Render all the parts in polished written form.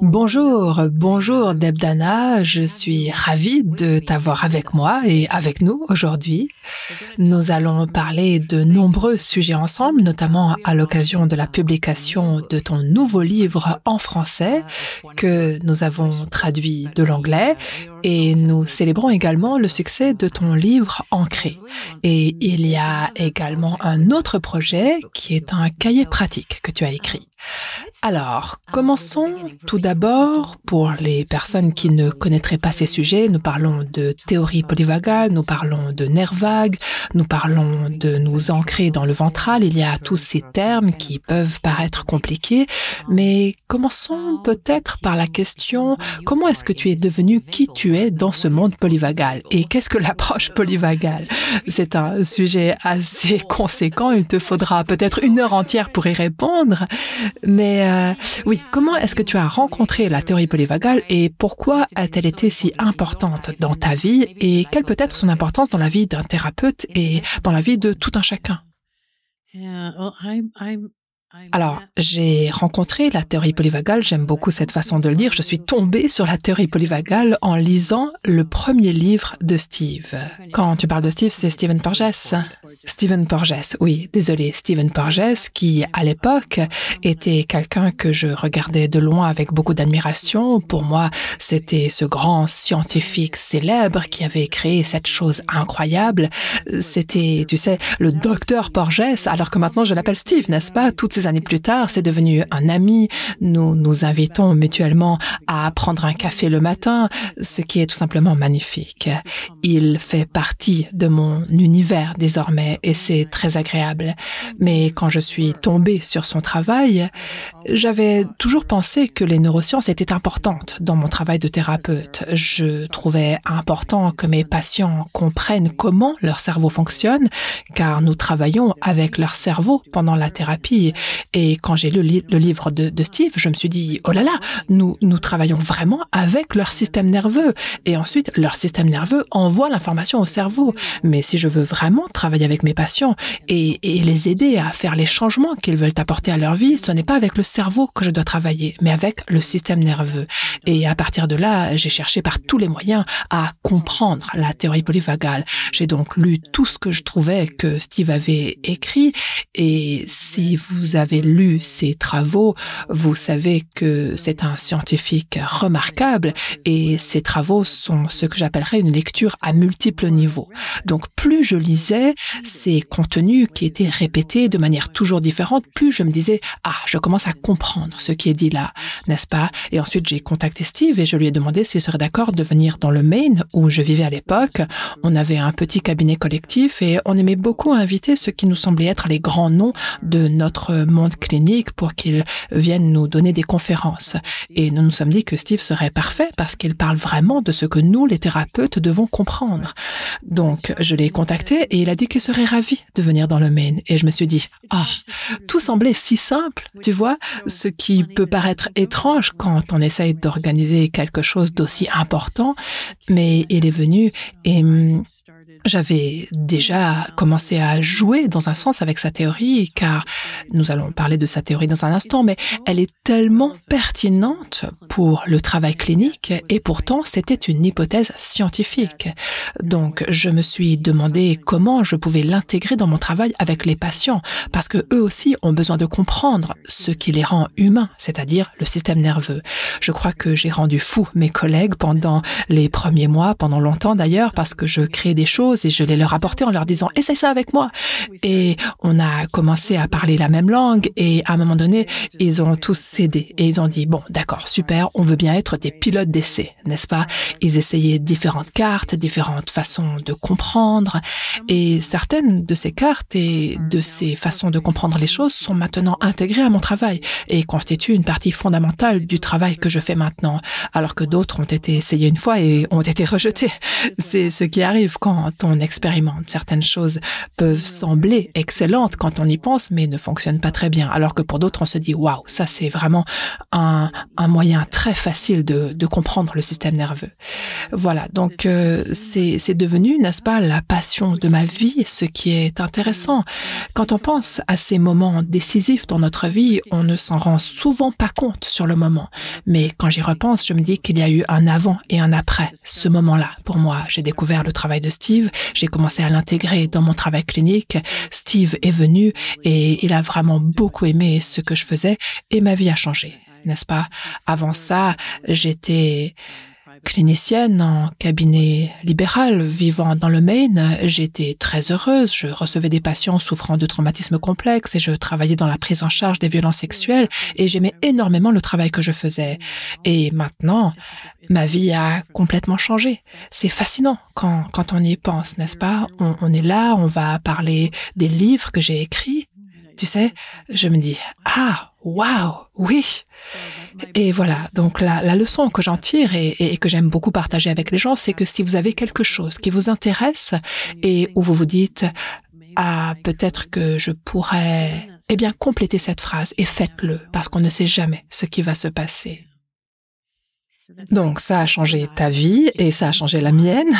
Bonjour, bonjour Debdana, je suis ravie de t'avoir avec moi et avec nous aujourd'hui. Nous allons parler de nombreux sujets ensemble, notamment à l'occasion de la publication de ton nouveau livre en français que nous avons traduit de l'anglais et nous célébrons également le succès de ton livre Ancré. Et il y a également un autre projet qui est un cahier pratique que tu as écrit. Alors, commençons tout d'abord pour les personnes qui ne connaîtraient pas ces sujets. Nous parlons de théorie polyvagale, nous parlons de nerfs vagues, nous parlons de nous ancrer dans le ventral. Il y a tous ces termes qui peuvent paraître compliqués, mais commençons peut-être par la question, comment est-ce que tu es devenu qui tu es dans ce monde polyvagal? Et qu'est-ce que l'approche polyvagale? C'est un sujet assez conséquent, il te faudra peut-être 1 heure entière pour y répondre. Mais oui, comment est-ce que tu as rencontré la théorie polyvagale et pourquoi a-t-elle été si importante dans ta vie et quelle peut être son importance dans la vie d'un thérapeute et dans la vie de tout un chacun? Alors, j'ai rencontré la théorie polyvagale, j'aime beaucoup cette façon de le dire. Je suis tombée sur la théorie polyvagale en lisant le premier livre de Steve. Quand tu parles de Steve, c'est Stephen Porges. Stephen Porges, oui, désolé, Stephen Porges, qui à l'époque était quelqu'un que je regardais de loin avec beaucoup d'admiration. Pour moi, c'était ce grand scientifique célèbre qui avait créé cette chose incroyable. C'était, tu sais, le docteur Porges, alors que maintenant je l'appelle Steve, n'est-ce pas? Toutes ces années plus tard, c'est devenu un ami. Nous nous invitons mutuellement à prendre un café le matin, ce qui est tout simplement magnifique. Il fait partie de mon univers désormais et c'est très agréable. Mais quand je suis tombée sur son travail, j'avais toujours pensé que les neurosciences étaient importantes dans mon travail de thérapeute. Je trouvais important que mes patients comprennent comment leur cerveau fonctionne, car nous travaillons avec leur cerveau pendant la thérapie. Et quand j'ai lu le livre de Steve, je me suis dit, oh là là, nous travaillons vraiment avec leur système nerveux. Et ensuite, leur système nerveux envoie l'information au cerveau. Mais si je veux vraiment travailler avec mes patients et les aider à faire les changements qu'ils veulent apporter à leur vie, ce n'est pas avec le cerveau que je dois travailler, mais avec le système nerveux. Et à partir de là, j'ai cherché par tous les moyens à comprendre la théorie polyvagale. J'ai donc lu tout ce que je trouvais que Steve avait écrit. Et si vous avez lu ses travaux, vous savez que c'est un scientifique remarquable et ses travaux sont ce que j'appellerais une lecture à multiples niveaux. Donc plus je lisais ces contenus qui étaient répétés de manière toujours différente, plus je me disais « Ah, je commence à comprendre ce qui est dit là, n'est-ce pas ?» Et ensuite, j'ai contacté Steve et je lui ai demandé s'il serait d'accord de venir dans le Maine où je vivais à l'époque. On avait un petit cabinet collectif et on aimait beaucoup inviter ceux qui nous semblaient être les grands noms de notre monde clinique pour qu'ils viennent nous donner des conférences. Et nous nous sommes dit que Steve serait parfait parce qu'il parle vraiment de ce que nous, les thérapeutes, devons comprendre. Donc, je l'ai contacté et il a dit qu'il serait ravi de venir dans le Maine. Et je me suis dit, ah, tout semblait si simple, tu vois, ce qui peut paraître étrange quand on essaye d'organiser quelque chose d'aussi important, mais il est venu et j'avais déjà commencé à jouer dans un sens avec sa théorie, car nous allons parler de sa théorie dans un instant, mais elle est tellement pertinente pour le travail clinique et pourtant c'était une hypothèse scientifique. Donc je me suis demandé comment je pouvais l'intégrer dans mon travail avec les patients, parce que eux aussi ont besoin de comprendre ce qui les rend humains, c'est-à-dire le système nerveux. Je crois que j'ai rendu fou mes collègues pendant les premiers mois, pendant longtemps d'ailleurs, parce que je créais des choses et je les leur apportais en leur disant « Essaye ça avec moi ». Et on a commencé à parler la même langue et à un moment donné, ils ont tous cédé et ils ont dit « Bon, d'accord, super, on veut bien être des pilotes d'essai, n'est-ce pas ?» Ils essayaient différentes cartes, différentes façons de comprendre et certaines de ces cartes et de ces façons de comprendre les choses sont maintenant intégrées à mon travail et constituent une partie fondamentale du travail que je fais maintenant, alors que d'autres ont été essayées une fois et ont été rejetées. C'est ce qui arrive quand quand on expérimente. Certaines choses peuvent sembler excellentes quand on y pense, mais ne fonctionnent pas très bien. Alors que pour d'autres, on se dit, waouh, ça c'est vraiment un moyen très facile de comprendre le système nerveux. Voilà, donc c'est devenu, n'est-ce pas, la passion de ma vie, ce qui est intéressant. Quand on pense à ces moments décisifs dans notre vie, on ne s'en rend souvent pas compte sur le moment. Mais quand j'y repense, je me dis qu'il y a eu un avant et un après ce moment-là. Pour moi, j'ai découvert le travail de Steve, j'ai commencé à l'intégrer dans mon travail clinique. Steve est venu et il a vraiment beaucoup aimé ce que je faisais et ma vie a changé, n'est-ce pas? Avant ça, j'étais clinicienne en cabinet libéral vivant dans le Maine. J'étais très heureuse. Je recevais des patients souffrant de traumatismes complexes et je travaillais dans la prise en charge des violences sexuelles et j'aimais énormément le travail que je faisais. Et maintenant, ma vie a complètement changé. C'est fascinant quand on y pense, n'est-ce pas? On est là, on va parler des livres que j'ai écrits. Tu sais, je me dis, ah, waouh, oui. Et voilà, donc la leçon que j'en tire et que j'aime beaucoup partager avec les gens, c'est que si vous avez quelque chose qui vous intéresse et où vous vous dites, ah, peut-être que je pourrais, eh bien, compléter cette phrase et faites-le parce qu'on ne sait jamais ce qui va se passer. Donc, ça a changé ta vie et ça a changé la mienne.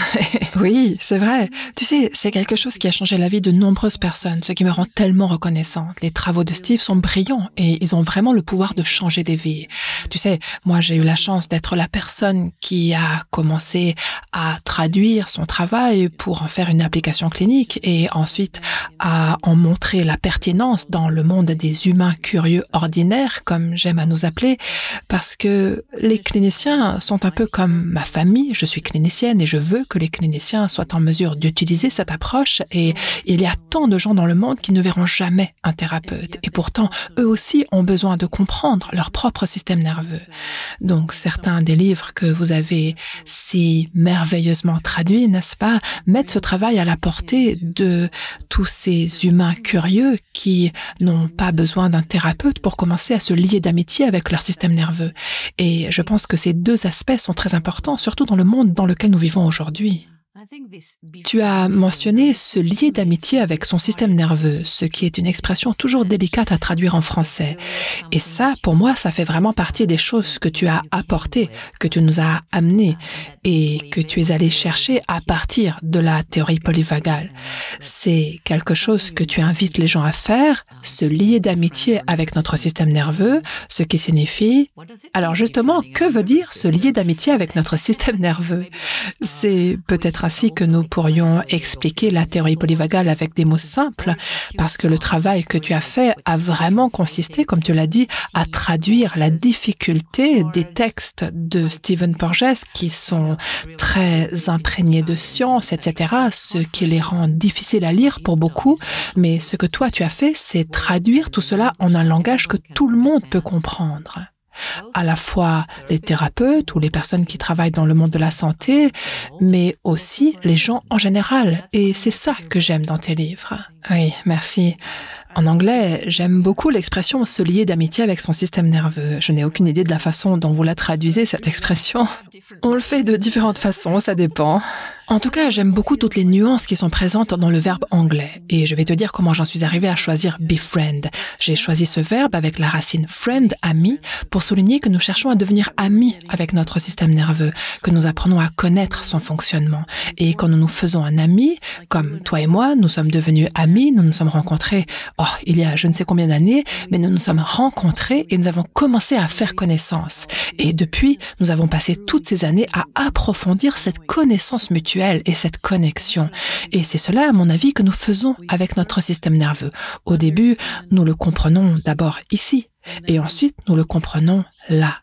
Oui, c'est vrai. Tu sais, c'est quelque chose qui a changé la vie de nombreuses personnes, ce qui me rend tellement reconnaissante. Les travaux de Steve sont brillants et ils ont vraiment le pouvoir de changer des vies. Tu sais, moi, j'ai eu la chance d'être la personne qui a commencé à traduire son travail pour en faire une application clinique et ensuite à en montrer la pertinence dans le monde des humains curieux ordinaires, comme j'aime à nous appeler, parce que les cliniciens sont un peu comme ma famille. Je suis clinicienne et je veux que les cliniciens soient en mesure d'utiliser cette approche et il y a tant de gens dans le monde qui ne verront jamais un thérapeute et pourtant, eux aussi ont besoin de comprendre leur propre système nerveux. Donc, certains des livres que vous avez si merveilleusement traduits, n'est-ce pas, mettent ce travail à la portée de tous ces humains curieux qui n'ont pas besoin d'un thérapeute pour commencer à se lier d'amitié avec leur système nerveux. Et je pense que ces deux aspects sont très importants, surtout dans le monde dans lequel nous vivons aujourd'hui. Tu as mentionné se lier d'amitié avec son système nerveux, ce qui est une expression toujours délicate à traduire en français. Et ça, pour moi, ça fait vraiment partie des choses que tu as apportées, que tu nous as amenées et que tu es allé chercher à partir de la théorie polyvagale. C'est quelque chose que tu invites les gens à faire, se lier d'amitié avec notre système nerveux, ce qui signifie... Alors justement, que veut dire se lier d'amitié avec notre système nerveux? C'est peut-être ainsi que nous pourrions expliquer la théorie polyvagale avec des mots simples, parce que le travail que tu as fait a vraiment consisté, comme tu l'as dit, à traduire la difficulté des textes de Stephen Porges qui sont très imprégnés de science, etc., ce qui les rend difficiles à lire pour beaucoup. Mais ce que toi tu as fait, c'est traduire tout cela en un langage que tout le monde peut comprendre. À la fois les thérapeutes ou les personnes qui travaillent dans le monde de la santé, mais aussi les gens en général. Et c'est ça que j'aime dans tes livres. Oui, merci. En anglais, j'aime beaucoup l'expression « se lier d'amitié avec son système nerveux ». Je n'ai aucune idée de la façon dont vous la traduisez, cette expression. On le fait de différentes façons, ça dépend. En tout cas, j'aime beaucoup toutes les nuances qui sont présentes dans le verbe anglais. Et je vais te dire comment j'en suis arrivée à choisir « befriend ». J'ai choisi ce verbe avec la racine « friend », « ami », pour souligner que nous cherchons à devenir amis avec notre système nerveux, que nous apprenons à connaître son fonctionnement. Et quand nous nous faisons un ami, comme toi et moi, nous sommes devenus amis, nous nous sommes rencontrés il y a je ne sais combien d'années, mais nous nous sommes rencontrés et nous avons commencé à faire connaissance. Et depuis, nous avons passé toutes ces années à approfondir cette connaissance mutuelle et cette connexion. Et c'est cela, à mon avis, que nous faisons avec notre système nerveux. Au début, nous le comprenons d'abord ici, et ensuite nous le comprenons là.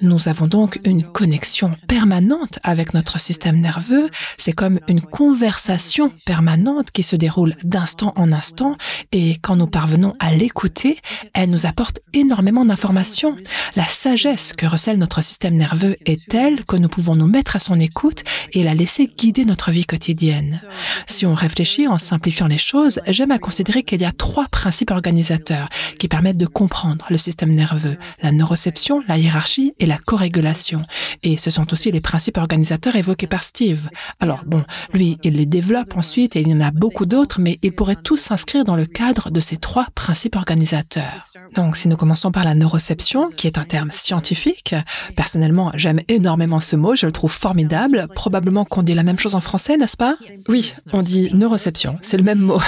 Nous avons donc une connexion permanente avec notre système nerveux. C'est comme une conversation permanente qui se déroule d'instant en instant et quand nous parvenons à l'écouter, elle nous apporte énormément d'informations. La sagesse que recèle notre système nerveux est telle que nous pouvons nous mettre à son écoute et la laisser guider notre vie quotidienne. Si on réfléchit en simplifiant les choses, j'aime à considérer qu'il y a 3 principes organisateurs qui permettent de comprendre le système nerveux, la neuroception, la hiérarchie et la corégulation. Et ce sont aussi les principes organisateurs évoqués par Steve. Alors bon, lui, il les développe ensuite et il y en a beaucoup d'autres, mais ils pourraient tous s'inscrire dans le cadre de ces 3 principes organisateurs. Donc, si nous commençons par la neuroception, qui est un terme scientifique, personnellement, j'aime énormément ce mot, je le trouve formidable. Probablement qu'on dit la même chose en français, n'est-ce pas? Oui, on dit neuroception, c'est le même mot.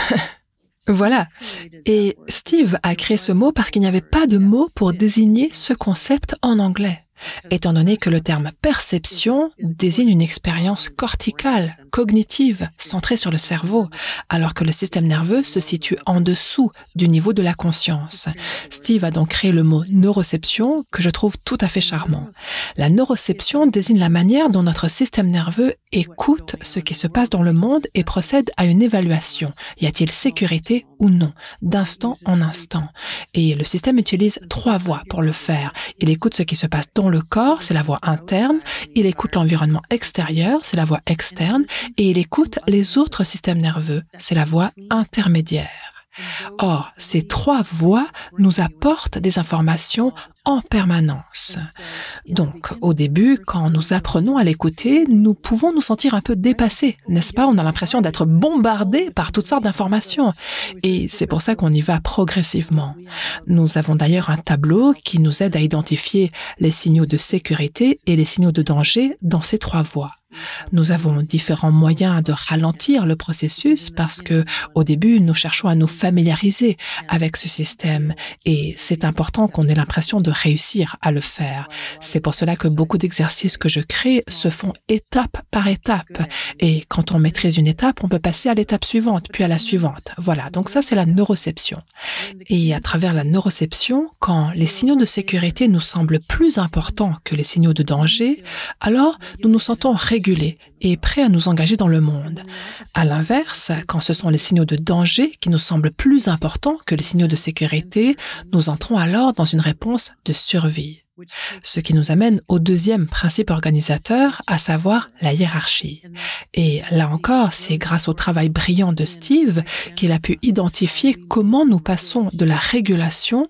Voilà. Et Steve a créé ce mot parce qu'il n'y avait pas de mot pour désigner ce concept en anglais. Étant donné que le terme perception désigne une expérience corticale, cognitive, centrée sur le cerveau, alors que le système nerveux se situe en dessous du niveau de la conscience. Steve a donc créé le mot neuroception que je trouve tout à fait charmant. La neuroception désigne la manière dont notre système nerveux écoute ce qui se passe dans le monde et procède à une évaluation. Y a-t-il sécurité ou non, d'instant en instant? Et le système utilise 3 voies pour le faire. Il écoute ce qui se passe dans le corps, c'est la voie interne, il écoute l'environnement extérieur, c'est la voie externe, et il écoute les autres systèmes nerveux, c'est la voie intermédiaire. Or, ces 3 voies nous apportent des informations en permanence. Donc, au début, quand nous apprenons à l'écouter, nous pouvons nous sentir un peu dépassés, n'est-ce pas? On a l'impression d'être bombardés par toutes sortes d'informations. Et c'est pour ça qu'on y va progressivement. Nous avons d'ailleurs un tableau qui nous aide à identifier les signaux de sécurité et les signaux de danger dans ces 3 voies. Nous avons différents moyens de ralentir le processus parce que, au début, nous cherchons à nous familiariser avec ce système et c'est important qu'on ait l'impression de réussir à le faire. C'est pour cela que beaucoup d'exercices que je crée se font étape par étape et quand on maîtrise une étape, on peut passer à l'étape suivante, puis à la suivante. Voilà, donc ça c'est la neuroception. Et à travers la neuroception, quand les signaux de sécurité nous semblent plus importants que les signaux de danger, alors nous nous sentons régulés et prêts à nous engager dans le monde. À l'inverse, quand ce sont les signaux de danger qui nous semblent plus importants que les signaux de sécurité, nous entrons alors dans une réponse de survie. Ce qui nous amène au 2e principe organisateur, à savoir la hiérarchie. Et là encore, c'est grâce au travail brillant de Steve qu'il a pu identifier comment nous passons de la régulation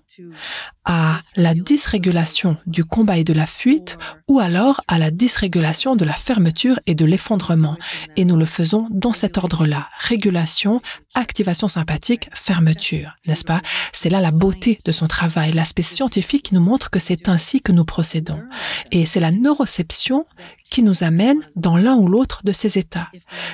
à la dysrégulation du combat et de la fuite, ou alors à la dysrégulation de la fermeture et de l'effondrement. Et nous le faisons dans cet ordre-là. Régulation, activation sympathique, fermeture, n'est-ce pas? C'est là la beauté de son travail, l'aspect scientifique qui nous montre que c'est ainsi que nous procédons. Et c'est la neuroception qui nous amène dans l'un ou l'autre de ces états.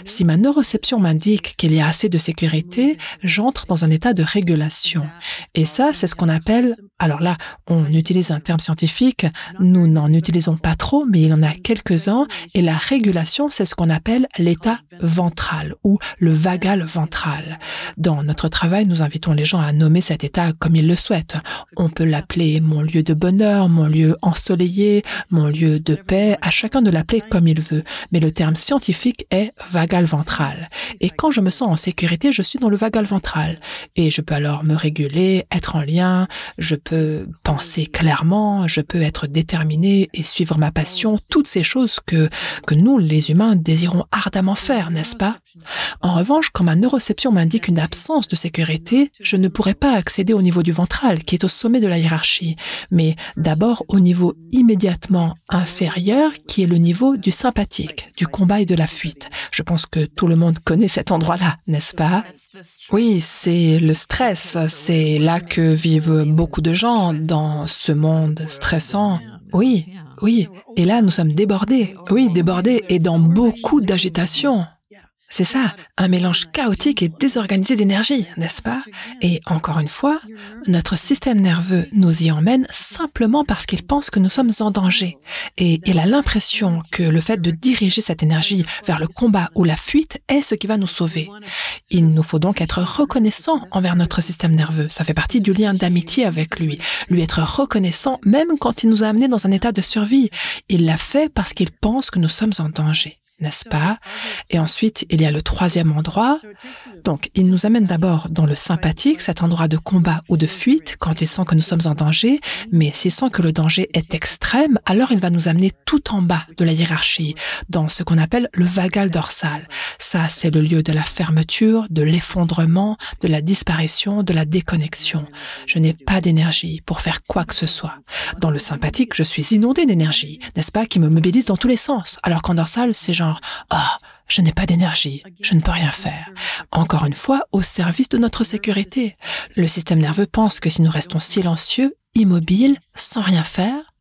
Si ma neuroception m'indique qu'il y a assez de sécurité, j'entre dans un état de régulation. Et ça, c'est ce qu'on appelle, alors là, on utilise un terme scientifique, nous n'en utilisons pas trop, mais il y en a quelques-uns, et la régulation, c'est ce qu'on appelle l'état ventral ou le vagal ventral. Dans notre travail, nous invitons les gens à nommer cet état comme ils le souhaitent. On peut l'appeler mon lieu de bonheur, mon lieu ensoleillé, mon lieu de paix, à chacun de l'appeler comme il veut. Mais le terme scientifique est vagal ventral. Et quand je me sens en sécurité, je suis dans le vagal ventral. Et je peux alors me réguler, être en lien, je peux penser clairement, je peux être déterminé et suivre ma passion, toutes ces choses que nous, les humains, désirons ardemment faire, n'est-ce pas? En revanche, quand ma neuroception m'indique une absence de sécurité, je ne pourrai pas accéder au niveau du ventral, qui est au sommet de la hiérarchie, mais d'abord au niveau immédiatement inférieur, qui est le niveau du sympathique, du combat et de la fuite. Je pense que tout le monde connaît cet endroit-là, n'est-ce pas? Oui, c'est le stress, c'est là que vivent beaucoup de gens dans ce monde stressant. Oui, oui, et là nous sommes débordés, oui, débordés et dans beaucoup d'agitation. C'est ça, un mélange chaotique et désorganisé d'énergie, n'est-ce pas? Et encore une fois, notre système nerveux nous y emmène simplement parce qu'il pense que nous sommes en danger. Et il a l'impression que le fait de diriger cette énergie vers le combat ou la fuite est ce qui va nous sauver. Il nous faut donc être reconnaissant envers notre système nerveux. Ça fait partie du lien d'amitié avec lui. Lui être reconnaissant même quand il nous a amenés dans un état de survie. Il l'a fait parce qu'il pense que nous sommes en danger. n'est-ce pas? Et ensuite, il y a le troisième endroit. Donc, il nous amène d'abord dans le sympathique, cet endroit de combat ou de fuite, quand il sent que nous sommes en danger, mais s'il sent que le danger est extrême, alors il va nous amener tout en bas de la hiérarchie, dans ce qu'on appelle le vagal dorsal. Ça, c'est le lieu de la fermeture, de l'effondrement, de la disparition, de la déconnexion. Je n'ai pas d'énergie pour faire quoi que ce soit. Dans le sympathique, je suis inondé d'énergie, n'est-ce pas, qui me mobilise dans tous les sens, alors qu'en dorsal, c'est genre « Ah, je n'ai pas d'énergie, je ne peux rien faire. » Encore une fois, au service de notre sécurité. Le système nerveux pense que si nous restons silencieux, immobiles, sans rien faire,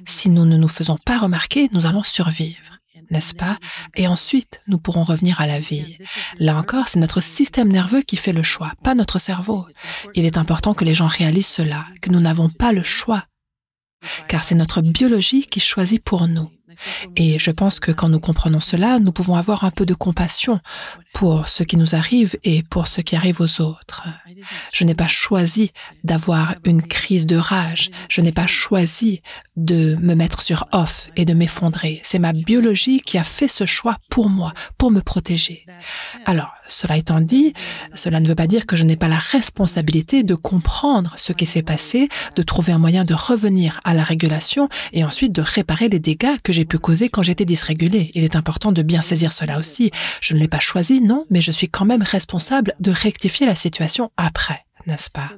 si nous ne nous faisons pas remarquer, nous allons survivre, n'est-ce pas? Et ensuite, nous pourrons revenir à la vie. Là encore, c'est notre système nerveux qui fait le choix, pas notre cerveau. Il est important que les gens réalisent cela, que nous n'avons pas le choix, car c'est notre biologie qui choisit pour nous. Et je pense que quand nous comprenons cela, nous pouvons avoir un peu de compassion pour ce qui nous arrive et pour ce qui arrive aux autres. Je n'ai pas choisi d'avoir une crise de rage. Je n'ai pas choisi de me mettre sur off et de m'effondrer. C'est ma biologie qui a fait ce choix pour moi, pour me protéger. Alors, cela étant dit, cela ne veut pas dire que je n'ai pas la responsabilité de comprendre ce qui s'est passé, de trouver un moyen de revenir à la régulation et ensuite de réparer les dégâts que j'ai pu causer quand j'étais dysrégulée. Il est important de bien saisir cela aussi. Je ne l'ai pas choisi, non, mais je suis quand même responsable de rectifier la situation après, n'est-ce pas?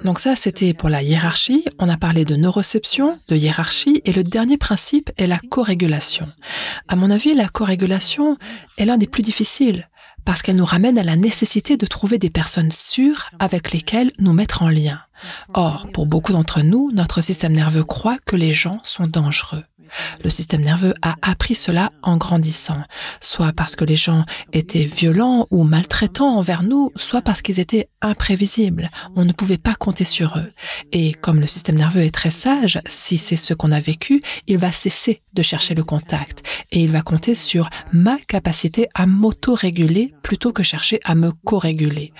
Donc ça, c'était pour la hiérarchie. On a parlé de neuroception, de hiérarchie, et le dernier principe est la corégulation. À mon avis, la corégulation est l'un des plus difficiles parce qu'elle nous ramène à la nécessité de trouver des personnes sûres avec lesquelles nous mettre en lien. Or, pour beaucoup d'entre nous, notre système nerveux croit que les gens sont dangereux. Le système nerveux a appris cela en grandissant, soit parce que les gens étaient violents ou maltraitants envers nous, soit parce qu'ils étaient imprévisibles. On ne pouvait pas compter sur eux. Et comme le système nerveux est très sage, si c'est ce qu'on a vécu, il va cesser de chercher le contact et il va compter sur ma capacité à m'autoréguler plutôt que chercher à me co-réguler.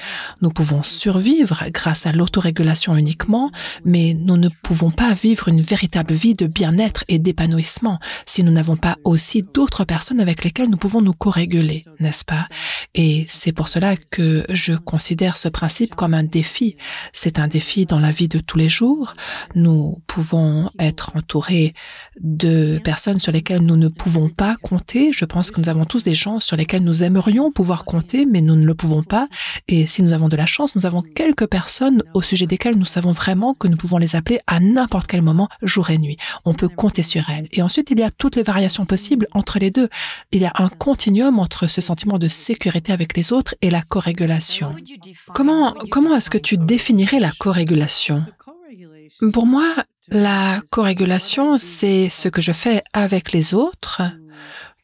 Nous pouvons survivre grâce à l'autorégulation uniquement, mais nous ne pouvons pas vivre une véritable vie de bien-être et d'épanouissement si nous n'avons pas aussi d'autres personnes avec lesquelles nous pouvons nous co-réguler, n'est-ce pas? Et c'est pour cela que je considère ce principe comme un défi. C'est un défi dans la vie de tous les jours. Nous pouvons être entourés de personnes sur lesquelles nous ne pouvons pas compter. Je pense que nous avons tous des gens sur lesquels nous aimerions pouvoir compter, mais nous ne le pouvons pas. Et si nous avons de la chance, nous avons quelques personnes au sujet desquelles nous savons vraiment que nous pouvons les appeler à n'importe quel moment, jour et nuit. On peut compter sur elles. Et ensuite, il y a toutes les variations possibles entre les deux. Il y a un continuum entre ce sentiment de sécurité avec les autres et la corégulation. Comment est-ce que tu définirais la corégulation? Pour moi, la corégulation, c'est ce que je fais avec les autres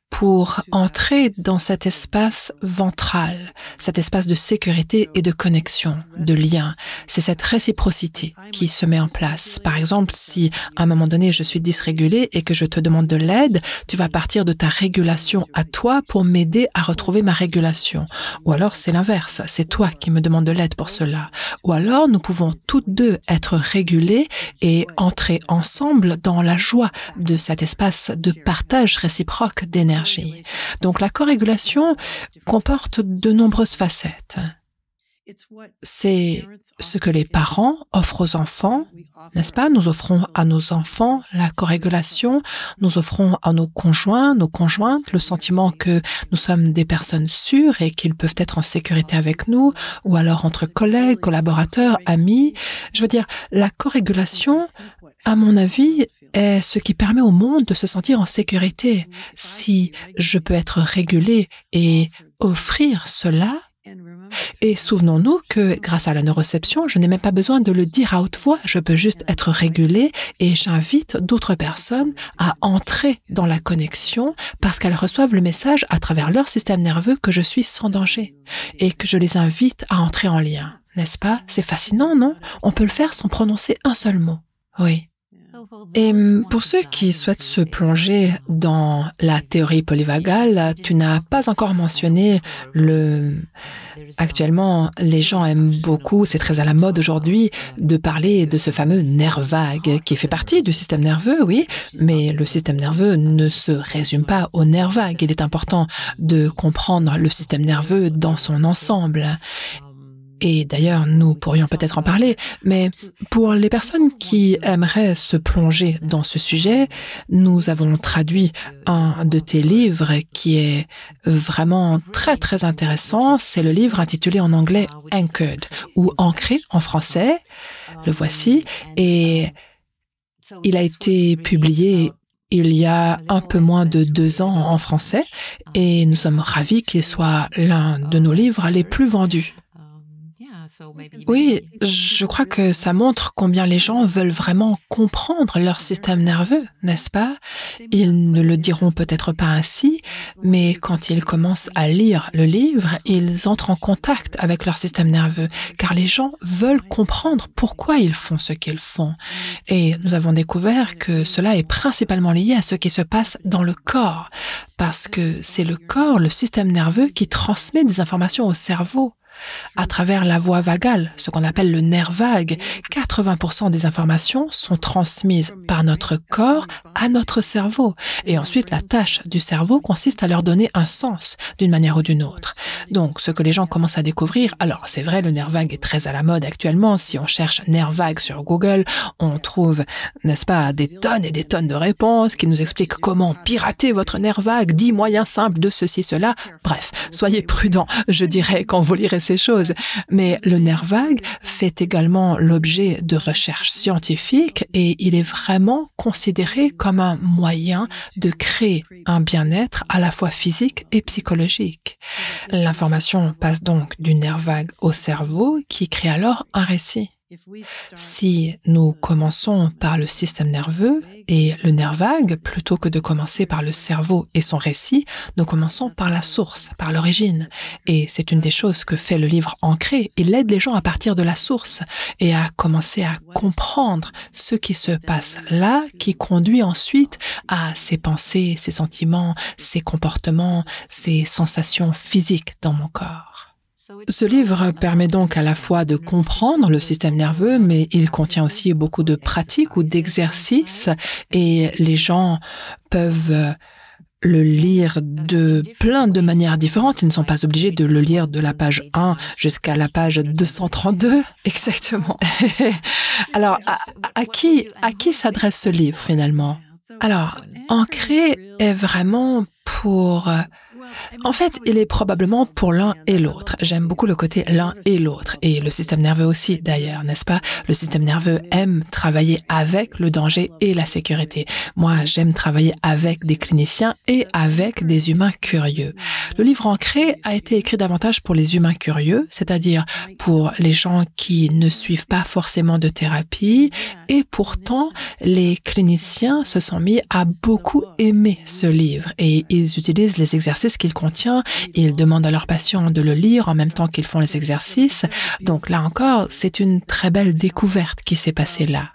pour entrer dans cet espace ventral, cet espace de sécurité et de connexion, de lien. C'est cette réciprocité qui se met en place. Par exemple, si à un moment donné je suis dysrégulée et que je te demande de l'aide, tu vas partir de ta régulation à toi pour m'aider à retrouver ma régulation. Ou alors c'est l'inverse, c'est toi qui me demandes de l'aide pour cela. Ou alors nous pouvons toutes deux être régulées et entrer ensemble dans la joie de cet espace de partage réciproque d'énergie. Donc la corégulation comporte de nombreuses facettes. C'est ce que les parents offrent aux enfants, n'est-ce pas? Nous offrons à nos enfants la corégulation, nous offrons à nos conjoints, nos conjointes, le sentiment que nous sommes des personnes sûres et qu'ils peuvent être en sécurité avec nous, ou alors entre collègues, collaborateurs, amis. Je veux dire, la corégulation, à mon avis, est ce qui permet au monde de se sentir en sécurité. Si je peux être régulé et offrir cela, et souvenons-nous que grâce à la neuroception, je n'ai même pas besoin de le dire à haute voix, je peux juste être régulé et j'invite d'autres personnes à entrer dans la connexion parce qu'elles reçoivent le message à travers leur système nerveux que je suis sans danger et que je les invite à entrer en lien. N'est-ce pas? C'est fascinant, non? On peut le faire sans prononcer un seul mot. Oui. Et pour ceux qui souhaitent se plonger dans la théorie polyvagale, tu n'as pas encore mentionné Actuellement, les gens aiment beaucoup, c'est très à la mode aujourd'hui, de parler de ce fameux nerf vague qui fait partie du système nerveux, oui, mais le système nerveux ne se résume pas au nerf vague. Il est important de comprendre le système nerveux dans son ensemble. Et d'ailleurs, nous pourrions peut-être en parler, mais pour les personnes qui aimeraient se plonger dans ce sujet, nous avons traduit un de tes livres qui est vraiment très très intéressant. C'est le livre intitulé en anglais Anchored ou Ancré en français. Le voici. Et il a été publié il y a un peu moins de 2 ans en français et nous sommes ravis qu'il soit l'un de nos livres les plus vendus. Oui, je crois que ça montre combien les gens veulent vraiment comprendre leur système nerveux, n'est-ce pas? Ils ne le diront peut-être pas ainsi, mais quand ils commencent à lire le livre, ils entrent en contact avec leur système nerveux, car les gens veulent comprendre pourquoi ils font ce qu'ils font. Et nous avons découvert que cela est principalement lié à ce qui se passe dans le corps, parce que c'est le corps, le système nerveux, qui transmet des informations au cerveau. À travers la voie vagale, ce qu'on appelle le nerf vague, 80% des informations sont transmises par notre corps à notre cerveau. Et ensuite, la tâche du cerveau consiste à leur donner un sens d'une manière ou d'une autre. Donc, ce que les gens commencent à découvrir, alors c'est vrai, le nerf vague est très à la mode actuellement. Si on cherche nerf vague sur Google, on trouve, n'est-ce pas, des tonnes et des tonnes de réponses qui nous expliquent comment pirater votre nerf vague, 10 moyens simples de ceci, cela. Bref, soyez prudents, je dirais, quand vous lirez ces choses. Mais le nerf vague fait également l'objet de recherches scientifiques et il est vraiment considéré comme un moyen de créer un bien-être à la fois physique et psychologique. L'information passe donc du nerf vague au cerveau qui crée alors un récit. Si nous commençons par le système nerveux et le nerf vague, plutôt que de commencer par le cerveau et son récit, nous commençons par la source, par l'origine. Et c'est une des choses que fait le livre Ancré. Il aide les gens à partir de la source et à commencer à comprendre ce qui se passe là, qui conduit ensuite à ces pensées, ces sentiments, ces comportements, ces sensations physiques dans mon corps. Ce livre permet donc à la fois de comprendre le système nerveux, mais il contient aussi beaucoup de pratiques ou d'exercices et les gens peuvent le lire de plein de manières différentes. Ils ne sont pas obligés de le lire de la page 1 jusqu'à la page 232. Exactement. Alors, à qui s'adresse ce livre finalement? Alors, Ancré est vraiment pour... En fait, il est probablement pour l'un et l'autre. J'aime beaucoup le côté l'un et l'autre. Et le système nerveux aussi, d'ailleurs, n'est-ce pas? Le système nerveux aime travailler avec le danger et la sécurité. Moi, j'aime travailler avec des cliniciens et avec des humains curieux. Le livre Ancré a été écrit davantage pour les humains curieux, c'est-à-dire pour les gens qui ne suivent pas forcément de thérapie. Et pourtant, les cliniciens se sont mis à beaucoup aimer ce livre et ils utilisent les exercices qu'il contient. Ils demandent à leurs patients de le lire en même temps qu'ils font les exercices. Donc là encore, c'est une très belle découverte qui s'est passée là.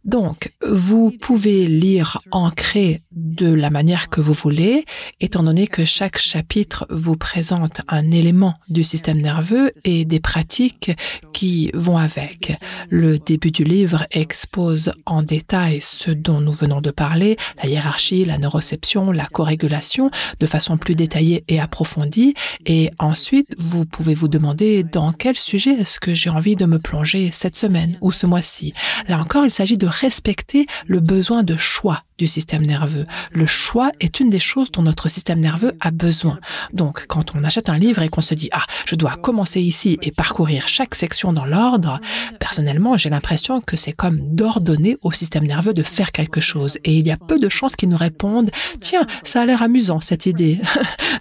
Donc, vous pouvez lire Ancré de la manière que vous voulez, étant donné que chaque chapitre vous présente un élément du système nerveux et des pratiques qui vont avec. Le début du livre expose en détail ce dont nous venons de parler, la hiérarchie, la neuroception, la corégulation, de façon plus détaillée et approfondie. Et ensuite, vous pouvez vous demander dans quel sujet est-ce que j'ai envie de me plonger cette semaine ou ce mois-ci. Là encore, il s'agit de respecter le besoin de choix du système nerveux. Le choix est une des choses dont notre système nerveux a besoin. Donc, quand on achète un livre et qu'on se dit « Ah, je dois commencer ici et parcourir chaque section dans l'ordre », personnellement, j'ai l'impression que c'est comme d'ordonner au système nerveux de faire quelque chose. Et il y a peu de chances qu'il nous réponde « Tiens, ça a l'air amusant cette idée. »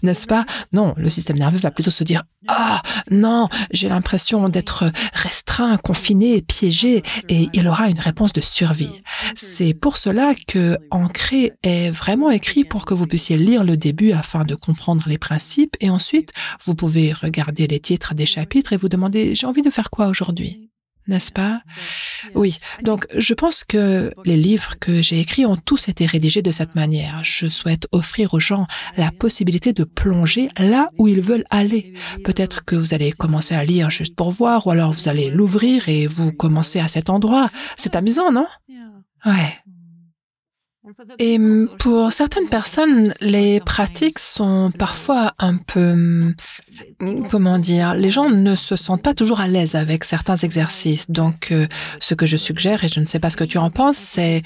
N'est-ce pas? Non, le système nerveux va plutôt se dire « Ah, non, j'ai l'impression d'être restreint, confiné, piégé. » Et il aura une réponse de survie. C'est pour cela que Ancré est vraiment écrit pour que vous puissiez lire le début afin de comprendre les principes et ensuite, vous pouvez regarder les titres des chapitres et vous demander « J'ai envie de faire quoi aujourd'hui ?» n'est-ce pas? Oui, donc je pense que les livres que j'ai écrits ont tous été rédigés de cette manière. Je souhaite offrir aux gens la possibilité de plonger là où ils veulent aller. Peut-être que vous allez commencer à lire juste pour voir, ou alors vous allez l'ouvrir et vous commencez à cet endroit. C'est amusant, non? Ouais. Et pour certaines personnes, les pratiques sont parfois un peu, comment dire, les gens ne se sentent pas toujours à l'aise avec certains exercices. Donc, ce que je suggère, et je ne sais pas ce que tu en penses, c'est,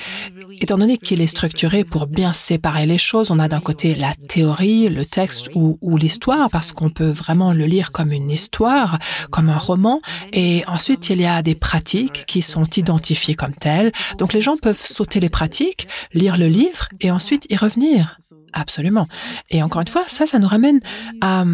étant donné qu'il est structuré pour bien séparer les choses, on a d'un côté la théorie, le texte ou l'histoire, parce qu'on peut vraiment le lire comme une histoire, comme un roman, et ensuite il y a des pratiques qui sont identifiées comme telles. Donc, les gens peuvent sauter les pratiques, lire le livre et ensuite y revenir. Absolument. Et encore une fois, ça nous ramène à,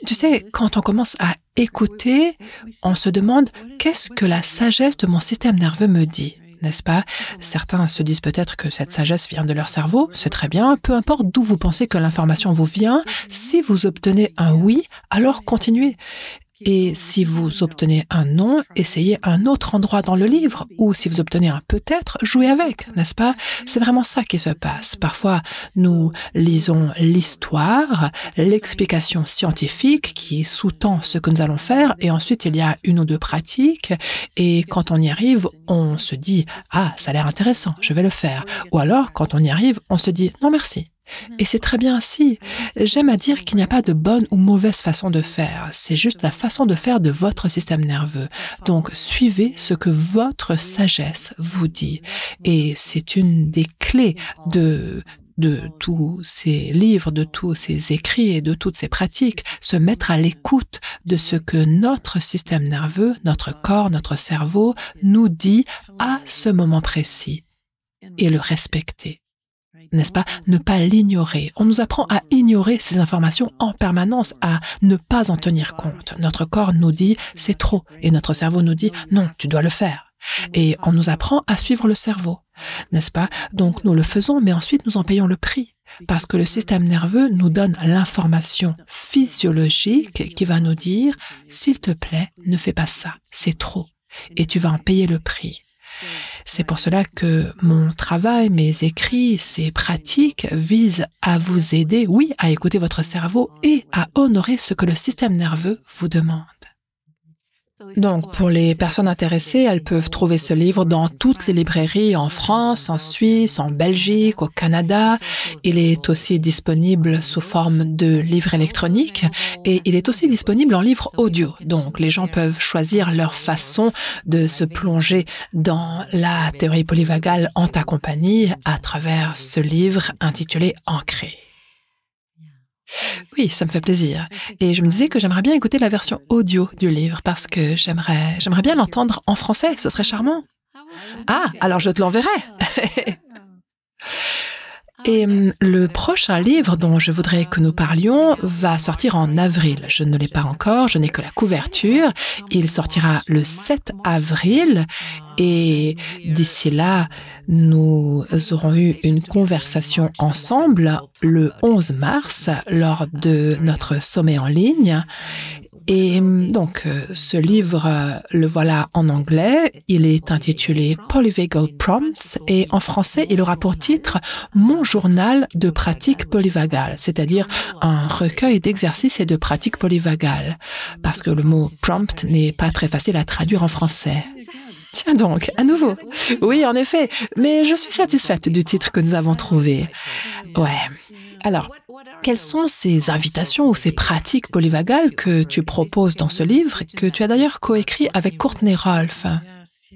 tu sais, quand on commence à écouter, on se demande qu'est-ce que la sagesse de mon système nerveux me dit, n'est-ce pas? Certains se disent peut-être que cette sagesse vient de leur cerveau, c'est très bien, peu importe d'où vous pensez que l'information vous vient, si vous obtenez un oui, alors continuez. Et si vous obtenez un non, essayez un autre endroit dans le livre, ou si vous obtenez un peut-être, jouez avec, n'est-ce pas? C'est vraiment ça qui se passe. Parfois, nous lisons l'histoire, l'explication scientifique qui sous-tend ce que nous allons faire, et ensuite il y a une ou deux pratiques, et quand on y arrive, on se dit « Ah, ça a l'air intéressant, je vais le faire ». Ou alors, quand on y arrive, on se dit « Non, merci ». Et c'est très bien ainsi. J'aime à dire qu'il n'y a pas de bonne ou mauvaise façon de faire. C'est juste la façon de faire de votre système nerveux. Donc, suivez ce que votre sagesse vous dit. Et c'est une des clés de tous ces livres, de tous ces écrits et de toutes ces pratiques, se mettre à l'écoute de ce que notre système nerveux, notre corps, notre cerveau nous dit à ce moment précis et le respecter. N'est-ce pas? Ne pas l'ignorer. On nous apprend à ignorer ces informations en permanence, à ne pas en tenir compte. Notre corps nous dit « c'est trop » et notre cerveau nous dit « non, tu dois le faire ». Et on nous apprend à suivre le cerveau, n'est-ce pas? Donc nous le faisons, mais ensuite nous en payons le prix. Parce que le système nerveux nous donne l'information physiologique qui va nous dire « s'il te plaît, ne fais pas ça, c'est trop » et tu vas en payer le prix. C'est pour cela que mon travail, mes écrits, ces pratiques visent à vous aider, oui, à écouter votre cerveau et à honorer ce que le système nerveux vous demande. Donc, pour les personnes intéressées, elles peuvent trouver ce livre dans toutes les librairies en France, en Suisse, en Belgique, au Canada. Il est aussi disponible sous forme de livre électronique et il est aussi disponible en livre audio. Donc, les gens peuvent choisir leur façon de se plonger dans la théorie polyvagale en ta compagnie à travers ce livre intitulé « Ancré ». Oui, ça me fait plaisir. Et je me disais que j'aimerais bien écouter la version audio du livre parce que j'aimerais bien l'entendre en français, ce serait charmant. Ah, alors je te l'enverrai. Et le prochain livre dont je voudrais que nous parlions va sortir en avril. Je ne l'ai pas encore, je n'ai que la couverture. Il sortira le 7 avril et d'ici là, nous aurons eu une conversation ensemble le 11 mars lors de notre sommet en ligne. Et donc, ce livre, le voilà en anglais. Il est intitulé Polyvagal Prompts et en français, il aura pour titre Mon journal de pratiques polyvagales, c'est-à-dire un recueil d'exercices et de pratiques polyvagales, parce que le mot prompt n'est pas très facile à traduire en français. Tiens donc, à nouveau. Oui, en effet, mais je suis satisfaite du titre que nous avons trouvé. Ouais. Alors, quelles sont ces invitations ou ces pratiques polyvagales que tu proposes dans ce livre, que tu as d'ailleurs coécrit avec Courtney Rolfe?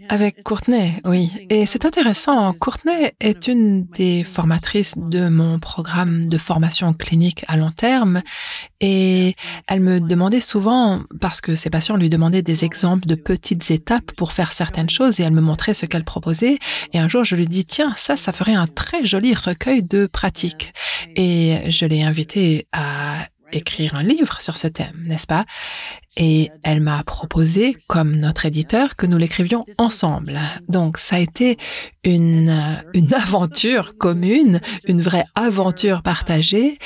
Avec Courtney, oui. Et c'est intéressant, Courtney est une des formatrices de mon programme de formation clinique à long terme et elle me demandait souvent, parce que ses patients lui demandaient des exemples de petites étapes pour faire certaines choses et elle me montrait ce qu'elle proposait. Et un jour, je lui dis, tiens, ça ferait un très joli recueil de pratiques. Et je l'ai invitée à écrire un livre sur ce thème, n'est-ce pas? Et elle m'a proposé, comme notre éditeur, que nous l'écrivions ensemble. Donc, ça a été une aventure commune, une vraie aventure partagée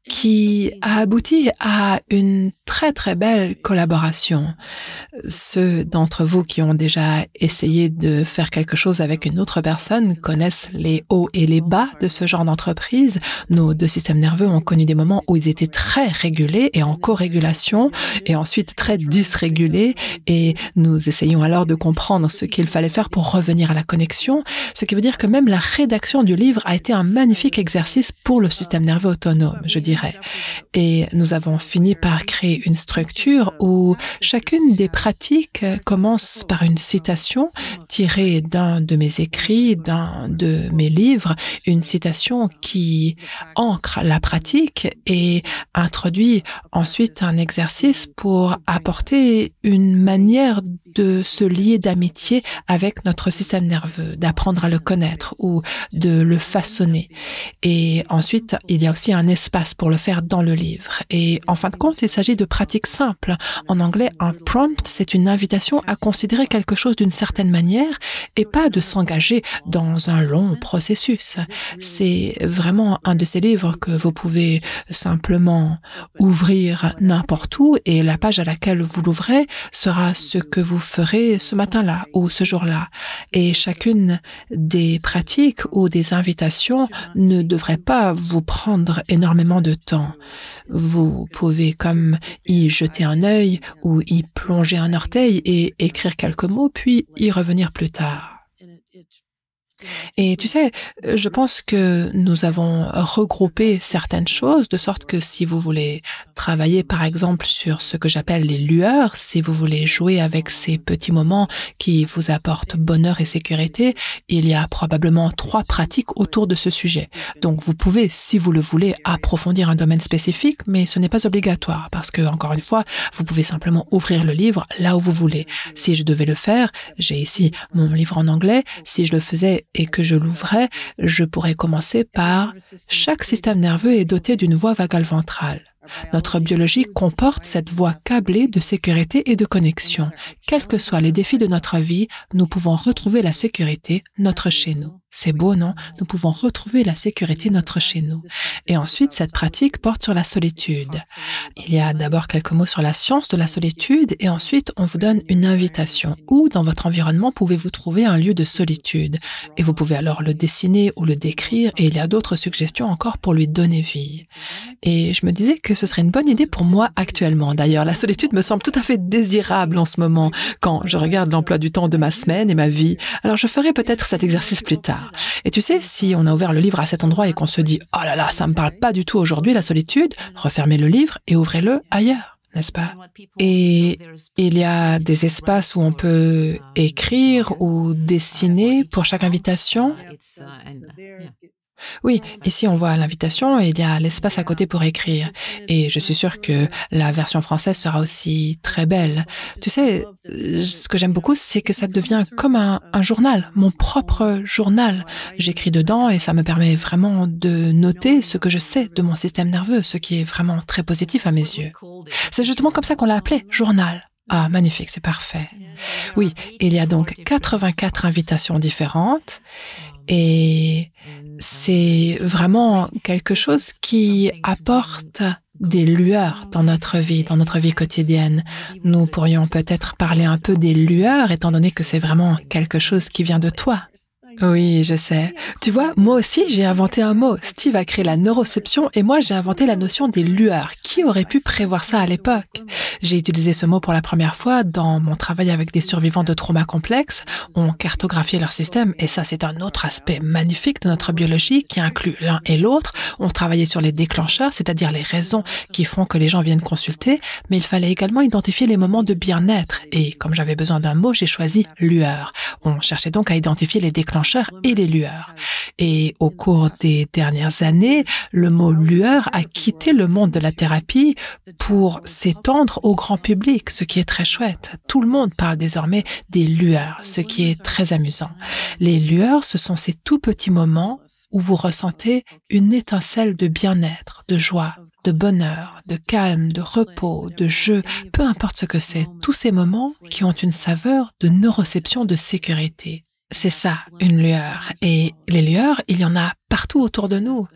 qui a abouti à une très très belle collaboration. Ceux d'entre vous qui ont déjà essayé de faire quelque chose avec une autre personne connaissent les hauts et les bas de ce genre d'entreprise. Nos deux systèmes nerveux ont connu des moments où ils étaient très régulés et en co-régulation, et ensuite très dysrégulés, et nous essayons alors de comprendre ce qu'il fallait faire pour revenir à la connexion, ce qui veut dire que même la rédaction du livre a été un magnifique exercice pour le système nerveux autonome, je dirais. Et nous avons fini par créer une structure où chacune des pratiques commence par une citation tirée d'un de mes écrits, d'un de mes livres, une citation qui ancre la pratique et introduit ensuite un exercice pour apporter une manière de se lier d'amitié avec notre système nerveux, d'apprendre à le connaître ou de le façonner. Et ensuite, il y a aussi un espace pour le faire dans le livre. Et en fin de compte, il s'agit de pratiques simples. En anglais, un prompt, c'est une invitation à considérer quelque chose d'une certaine manière et pas de s'engager dans un long processus. C'est vraiment un de ces livres que vous pouvez simplement ouvrir n'importe où et la page à laquelle vous l'ouvrez sera ce que vous ferez ce matin-là ou ce jour-là. Et chacune des pratiques ou des invitations ne devrait pas vous prendre énormément de temps. Vous pouvez comme y jeter un œil ou y plonger un orteil et écrire quelques mots, puis y revenir plus tard. Et tu sais, je pense que nous avons regroupé certaines choses, de sorte que si vous voulez travailler par exemple sur ce que j'appelle les lueurs, si vous voulez jouer avec ces petits moments qui vous apportent bonheur et sécurité, il y a probablement 3 pratiques autour de ce sujet. Donc vous pouvez, si vous le voulez, approfondir un domaine spécifique, mais ce n'est pas obligatoire parce que, encore une fois, vous pouvez simplement ouvrir le livre là où vous voulez. Si je devais le faire, j'ai ici mon livre en anglais, si je le faisais et que je l'ouvrais, je pourrais commencer par « Chaque système nerveux est doté d'une voie vagale ventrale. Notre biologie comporte cette voie câblée de sécurité et de connexion. Quels que soient les défis de notre vie, nous pouvons retrouver la sécurité, notre chez nous. » C'est beau, non? Nous pouvons retrouver la sécurité, notre chez nous. Et ensuite, cette pratique porte sur la solitude. Il y a d'abord quelques mots sur la science de la solitude et ensuite, on vous donne une invitation. Où dans votre environnement pouvez-vous trouver un lieu de solitude? Et vous pouvez alors le dessiner ou le décrire et il y a d'autres suggestions encore pour lui donner vie. Et je me disais que ce serait une bonne idée pour moi actuellement. D'ailleurs, la solitude me semble tout à fait désirable en ce moment quand je regarde l'emploi du temps de ma semaine et ma vie. Alors, je ferai peut-être cet exercice plus tard. Et tu sais, si on a ouvert le livre à cet endroit et qu'on se dit « Oh là là, ça me parle pas du tout aujourd'hui, la solitude », refermez le livre et ouvrez-le ailleurs, n'est-ce pas? Et il y a des espaces où on peut écrire ou dessiner pour chaque invitation. Oui, ici on voit l'invitation et il y a l'espace à côté pour écrire. Et je suis sûre que la version française sera aussi très belle. Tu sais, ce que j'aime beaucoup, c'est que ça devient comme un journal, mon propre journal. J'écris dedans et ça me permet vraiment de noter ce que je sais de mon système nerveux, ce qui est vraiment très positif à mes yeux. C'est justement comme ça qu'on l'a appelé, journal. Ah, magnifique, c'est parfait. Oui, il y a donc 84 invitations différentes et c'est vraiment quelque chose qui apporte des lueurs dans notre vie quotidienne. Nous pourrions peut-être parler un peu des lueurs, étant donné que c'est vraiment quelque chose qui vient de toi. Oui, je sais. Tu vois, moi aussi, j'ai inventé un mot. Steve a créé la neuroception et moi, j'ai inventé la notion des lueurs. Qui aurait pu prévoir ça à l'époque? J'ai utilisé ce mot pour la première fois dans mon travail avec des survivants de traumas complexes. On cartographiait leur système et ça, c'est un autre aspect magnifique de notre biologie qui inclut l'un et l'autre. On travaillait sur les déclencheurs, c'est-à-dire les raisons qui font que les gens viennent consulter, mais il fallait également identifier les moments de bien-être. Et comme j'avais besoin d'un mot, j'ai choisi lueur. On cherchait donc à identifier les déclencheurs et les lueurs. Et au cours des dernières années, le mot lueur a quitté le monde de la thérapie pour s'étendre au grand public, ce qui est très chouette. Tout le monde parle désormais des lueurs, ce qui est très amusant. Les lueurs, ce sont ces tout petits moments où vous ressentez une étincelle de bien-être, de joie, de bonheur, de calme, de repos, de jeu, peu importe ce que c'est, tous ces moments qui ont une saveur de neuroception de sécurité. C'est ça, une lueur. Et les lueurs, il y en a partout autour de nous.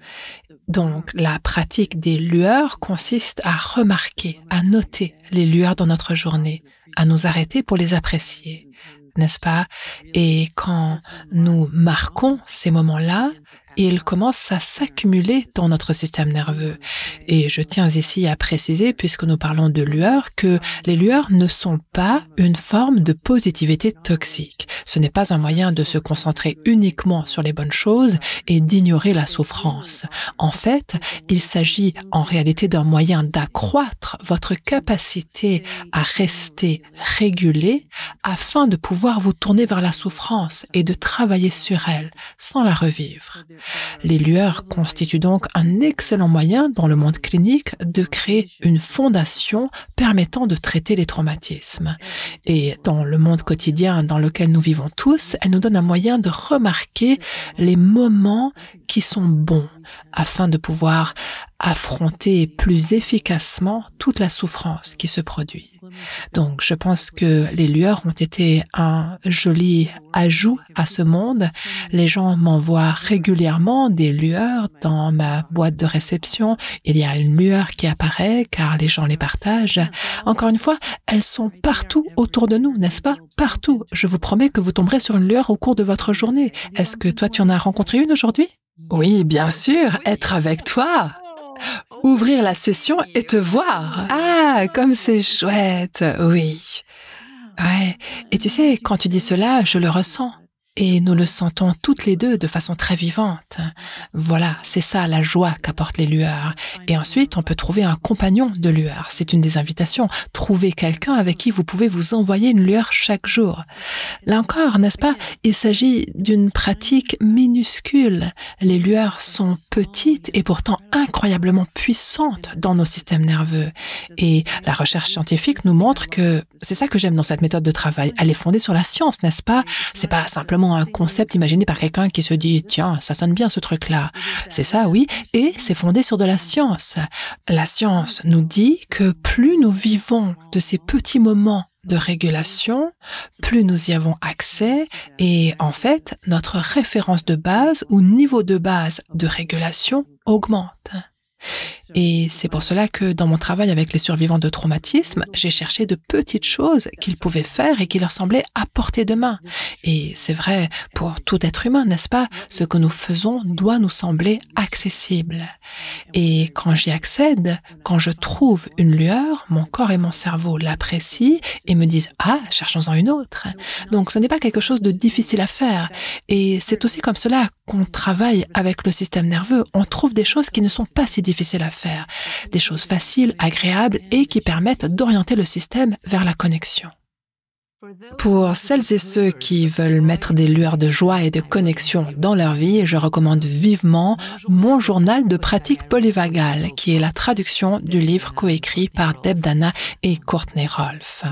Donc, la pratique des lueurs consiste à remarquer, à noter les lueurs dans notre journée, à nous arrêter pour les apprécier, n'est-ce pas? Et quand nous marquons ces moments-là, ils commencent à s'accumuler dans notre système nerveux. Et je tiens ici à préciser, puisque nous parlons de lueurs, que les lueurs ne sont pas une forme de positivité toxique. Ce n'est pas un moyen de se concentrer uniquement sur les bonnes choses et d'ignorer la souffrance. En fait, il s'agit en réalité d'un moyen d'accroître votre capacité à rester régulé afin de pouvoir vous tourner vers la souffrance et de travailler sur elle sans la revivre. Les lueurs constituent donc un excellent moyen dans le monde clinique de créer une fondation permettant de traiter les traumatismes. Et dans le monde quotidien dans lequel nous vivons tous, elles nous donnent un moyen de remarquer les moments qui sont bons afin de pouvoir affronter plus efficacement toute la souffrance qui se produit. Donc, je pense que les lueurs ont été un joli ajout à ce monde. Les gens m'envoient régulièrement des lueurs dans ma boîte de réception. Il y a une lueur qui apparaît car les gens les partagent. Encore une fois, elles sont partout autour de nous, n'est-ce pas? Partout. Je vous promets que vous tomberez sur une lueur au cours de votre journée. Est-ce que toi, tu en as rencontré une aujourd'hui? Oui, bien sûr, être avec toi. Ouvrir la session et te voir. Ah, comme c'est chouette, oui. Ouais. Et tu sais, quand tu dis cela, je le ressens. Et nous le sentons toutes les deux de façon très vivante. Voilà, c'est ça la joie qu'apportent les lueurs. Et ensuite, on peut trouver un compagnon de lueur. C'est une des invitations. Trouvez quelqu'un avec qui vous pouvez vous envoyer une lueur chaque jour. Là encore, n'est-ce pas? Il s'agit d'une pratique minuscule. Les lueurs sont petites et pourtant incroyablement puissantes dans nos systèmes nerveux. Et la recherche scientifique nous montre que c'est ça que j'aime dans cette méthode de travail. Elle est fondée sur la science, n'est-ce pas? C'est pas simplement un concept imaginé par quelqu'un qui se dit « Tiens, ça sonne bien ce truc-là ». C'est ça, oui, et c'est fondé sur de la science. La science nous dit que plus nous vivons de ces petits moments de régulation, plus nous y avons accès et en fait, notre référence de base ou niveau de base de régulation augmente. Et c'est pour cela que dans mon travail avec les survivants de traumatisme, j'ai cherché de petites choses qu'ils pouvaient faire et qui leur semblaient à portée de main. Et c'est vrai pour tout être humain, n'est-ce pas? Ce que nous faisons doit nous sembler accessible. Et quand j'y accède, quand je trouve une lueur, mon corps et mon cerveau l'apprécient et me disent « Ah, cherchons-en une autre ». Donc ce n'est pas quelque chose de difficile à faire. Et c'est aussi comme cela qu'on travaille avec le système nerveux. On trouve des choses qui ne sont pas si difficiles à faire, des choses faciles, agréables et qui permettent d'orienter le système vers la connexion. Pour celles et ceux qui veulent mettre des lueurs de joie et de connexion dans leur vie, je recommande vivement mon journal de pratique polyvagale, qui est la traduction du livre coécrit par Deb Dana et Courtney Rolfe.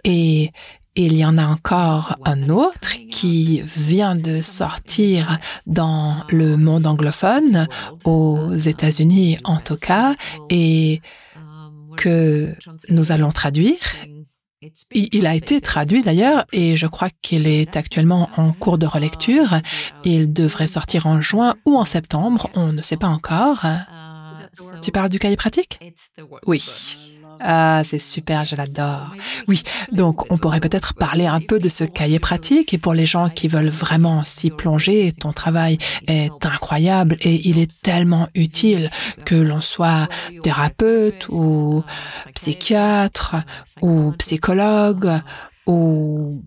Et il y en a encore un autre qui vient de sortir dans le monde anglophone, aux États-Unis en tout cas, et que nous allons traduire. Il a été traduit d'ailleurs et je crois qu'il est actuellement en cours de relecture. Il devrait sortir en juin ou en septembre, on ne sait pas encore. Tu parles du cahier pratique? Oui. Ah, c'est super, je l'adore. Oui, donc on pourrait peut-être parler un peu de ce cahier pratique et pour les gens qui veulent vraiment s'y plonger, ton travail est incroyable et il est tellement utile que l'on soit thérapeute ou psychiatre ou psychologue ou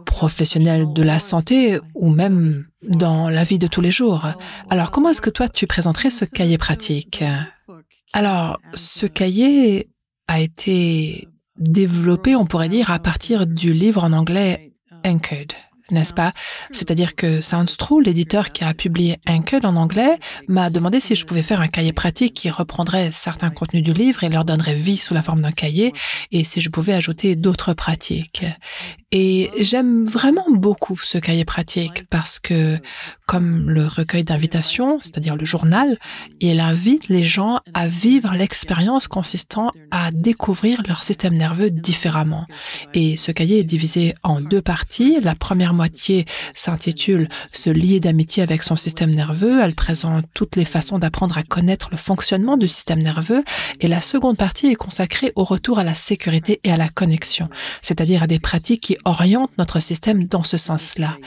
professionnel de la santé ou même dans la vie de tous les jours. Alors, comment est-ce que toi, tu présenterais ce cahier pratique? Alors, ce cahier a été développé, on pourrait dire, à partir du livre en anglais Anchored, n'est-ce pas? C'est-à-dire que Sounds True, l'éditeur qui a publié Anchored en anglais, m'a demandé si je pouvais faire un cahier pratique qui reprendrait certains contenus du livre et leur donnerait vie sous la forme d'un cahier, et si je pouvais ajouter d'autres pratiques. Et j'aime vraiment beaucoup ce cahier pratique parce que, comme le recueil d'invitations, c'est-à-dire le journal, il invite les gens à vivre l'expérience consistant à découvrir leur système nerveux différemment. Et ce cahier est divisé en deux parties. La première moitié s'intitule « Se lier d'amitié avec son système nerveux ». Elle présente toutes les façons d'apprendre à connaître le fonctionnement du système nerveux. Et la seconde partie est consacrée au retour à la sécurité et à la connexion, c'est-à-dire à des pratiques qui orientent notre système dans ce sens-là.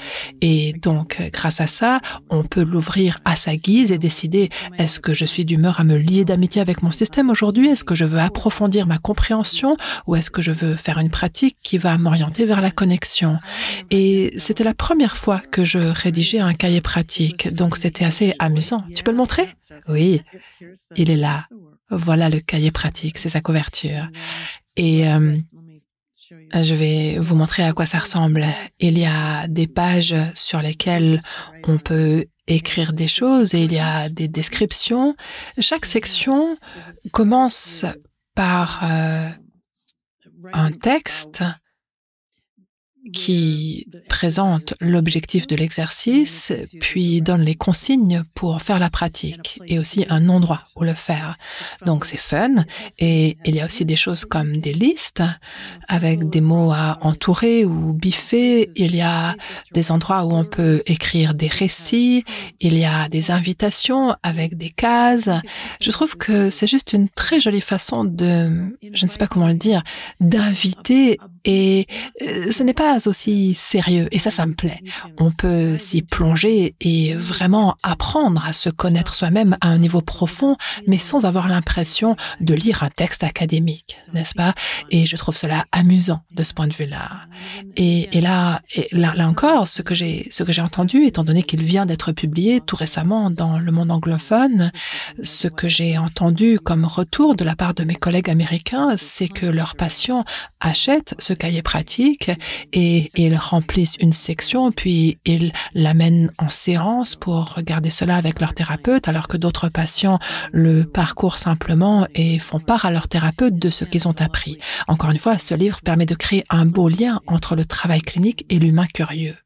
Et donc, grâce à ça, on peut l'ouvrir à sa guise et décider, est-ce que je suis d'humeur à me lier d'amitié avec mon système aujourd'hui? Est-ce que je veux approfondir ma compréhension ou est-ce que je veux faire une pratique qui va m'orienter vers la connexion? Et c'était la première fois que je rédigeais un cahier pratique, donc c'était assez amusant. Tu peux le montrer? Oui, il est là. Voilà le cahier pratique, c'est sa couverture. Et je vais vous montrer à quoi ça ressemble. Il y a des pages sur lesquelles on peut écrire des choses et il y a des descriptions. Chaque section commence par un texte qui présente l'objectif de l'exercice, puis donne les consignes pour faire la pratique et aussi un endroit où le faire. Donc c'est fun et il y a aussi des choses comme des listes avec des mots à entourer ou biffer. Il y a des endroits où on peut écrire des récits, il y a des invitations avec des cases. Je trouve que c'est juste une très jolie façon de, je ne sais pas comment le dire, d'inviter et ce n'est pas aussi sérieux et ça me plaît. On peut s'y plonger et vraiment apprendre à se connaître soi-même à un niveau profond, mais sans avoir l'impression de lire un texte académique, n'est-ce pas? Et je trouve cela amusant de ce point de vue-là. Et là encore, ce que j'ai entendu, étant donné qu'il vient d'être publié tout récemment dans le monde anglophone, ce que j'ai entendu comme retour de la part de mes collègues américains, c'est que leurs patients achètent ce cahier pratique et ils remplissent une section, puis ils l'amènent en séance pour regarder cela avec leur thérapeute, alors que d'autres patients le parcourent simplement et font part à leur thérapeute de ce qu'ils ont appris. Encore une fois, ce livre permet de créer un beau lien entre le travail clinique et l'humain curieux.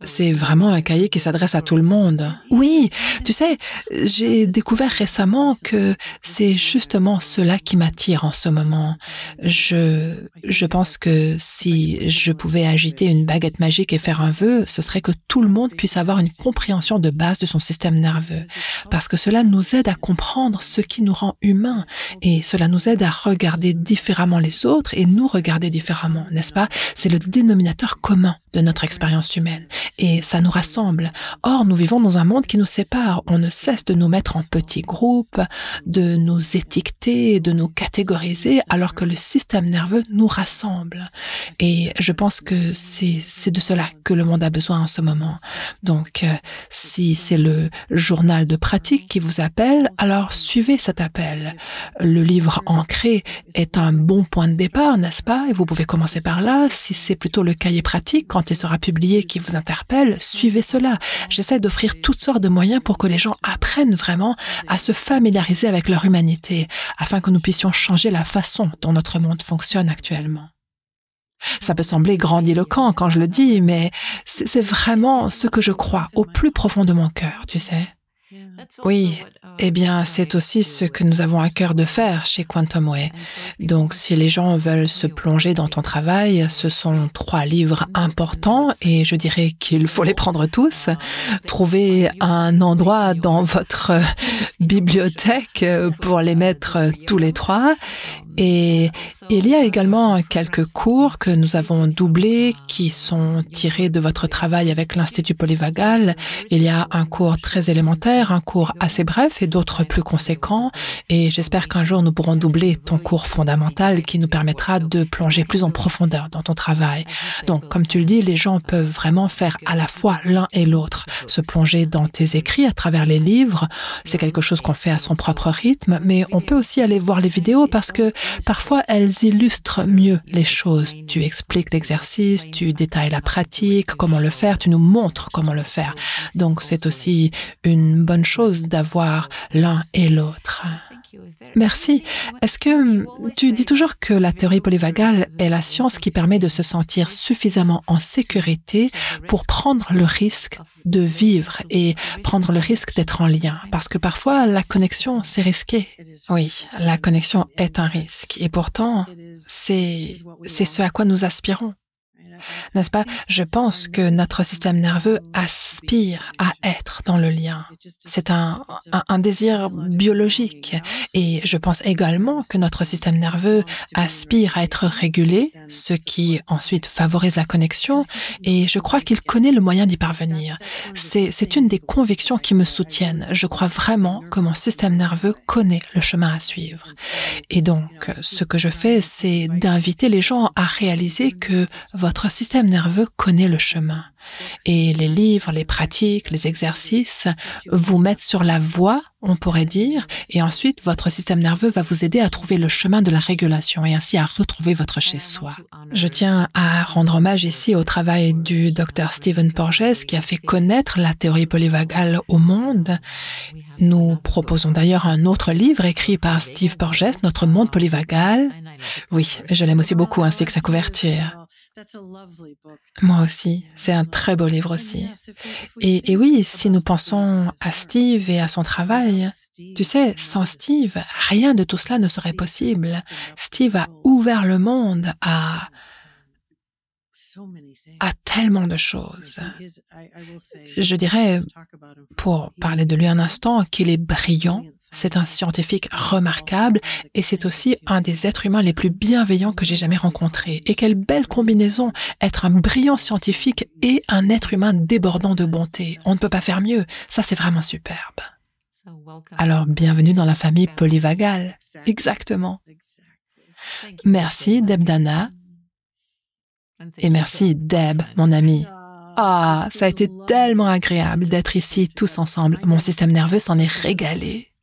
C'est vraiment un cahier qui s'adresse à tout le monde. Oui, tu sais, j'ai découvert récemment que c'est justement cela qui m'attire en ce moment. Je pense que si je pouvais agiter une baguette magique et faire un vœu, ce serait que tout le monde puisse avoir une compréhension de base de son système nerveux. Parce que cela nous aide à comprendre ce qui nous rend humains et cela nous aide à regarder différemment les autres et nous regarder différemment, n'est-ce pas? C'est le dénominateur commun de notre expérience humaine. Et ça nous rassemble. Or, nous vivons dans un monde qui nous sépare. On ne cesse de nous mettre en petits groupes, de nous étiqueter, de nous catégoriser, alors que le système nerveux nous rassemble. Et je pense que c'est de cela que le monde a besoin en ce moment. Donc, si c'est le journal de pratique qui vous appelle, alors suivez cet appel. Le livre ancré est un bon point de départ, n'est-ce pas? Et vous pouvez commencer par là. Si c'est plutôt le cahier pratique, quand il sera publié, qui vous interpelle, suivez cela. J'essaie d'offrir toutes sortes de moyens pour que les gens apprennent vraiment à se familiariser avec leur humanité, afin que nous puissions changer la façon dont notre monde fonctionne actuellement. Ça peut sembler grandiloquent quand je le dis, mais c'est vraiment ce que je crois au plus profond de mon cœur, tu sais. Oui, eh bien, c'est aussi ce que nous avons à cœur de faire chez Quantum Way. Donc, si les gens veulent se plonger dans ton travail, ce sont 3 livres importants et je dirais qu'il faut les prendre tous. Trouvez un endroit dans votre bibliothèque pour les mettre tous les 3. Et il y a également quelques cours que nous avons doublés qui sont tirés de votre travail avec l'Institut Polyvagal. Il y a un cours très élémentaire, un cours assez bref et d'autres plus conséquents. Et j'espère qu'un jour nous pourrons doubler ton cours fondamental qui nous permettra de plonger plus en profondeur dans ton travail. Donc, comme tu le dis, les gens peuvent vraiment faire à la fois l'un et l'autre. Se plonger dans tes écrits à travers les livres, c'est quelque chose qu'on fait à son propre rythme, mais on peut aussi aller voir les vidéos parce que parfois, elles illustrent mieux les choses. Tu expliques l'exercice, tu détailles la pratique, comment le faire, tu nous montres comment le faire. Donc, c'est aussi une bonne chose d'avoir l'un et l'autre. Merci. Est-ce que tu dis toujours que la théorie polyvagale est la science qui permet de se sentir suffisamment en sécurité pour prendre le risque de vivre et prendre le risque d'être en lien? Parce que parfois, la connexion, c'est risqué. Oui, la connexion est un risque. Et pourtant, c'est ce à quoi nous aspirons. N'est-ce pas? Je pense que notre système nerveux aspire à être dans le lien. C'est un désir biologique. Et je pense également que notre système nerveux aspire à être régulé, ce qui ensuite favorise la connexion, et je crois qu'il connaît le moyen d'y parvenir. C'est une des convictions qui me soutiennent. Je crois vraiment que mon système nerveux connaît le chemin à suivre. Et donc, ce que je fais, c'est d'inviter les gens à réaliser que votre système nerveux connaît le chemin. Et les livres, les pratiques, les exercices vous mettent sur la voie, on pourrait dire, et ensuite votre système nerveux va vous aider à trouver le chemin de la régulation et ainsi à retrouver votre chez-soi. Je tiens à rendre hommage ici au travail du Dr Stephen Porges qui a fait connaître la théorie polyvagale au monde. Nous proposons d'ailleurs un autre livre écrit par Steve Porges, Notre monde polyvagal. Oui, je l'aime aussi beaucoup, ainsi que sa couverture. Moi aussi, c'est un très beau livre aussi. Et oui, si nous pensons à Steve et à son travail, tu sais, sans Steve, rien de tout cela ne serait possible. Steve a ouvert le monde à tellement de choses. Je dirais, pour parler de lui un instant, qu'il est brillant, c'est un scientifique remarquable et c'est aussi un des êtres humains les plus bienveillants que j'ai jamais rencontrés. Et quelle belle combinaison, être un brillant scientifique et un être humain débordant de bonté. On ne peut pas faire mieux, ça c'est vraiment superbe. Alors, bienvenue dans la famille polyvagale. Exactement. Merci, Debdana. Et merci, Deb, mon ami. Ah, ça a été tellement agréable d'être ici tous ensemble. Mon système nerveux s'en est régalé.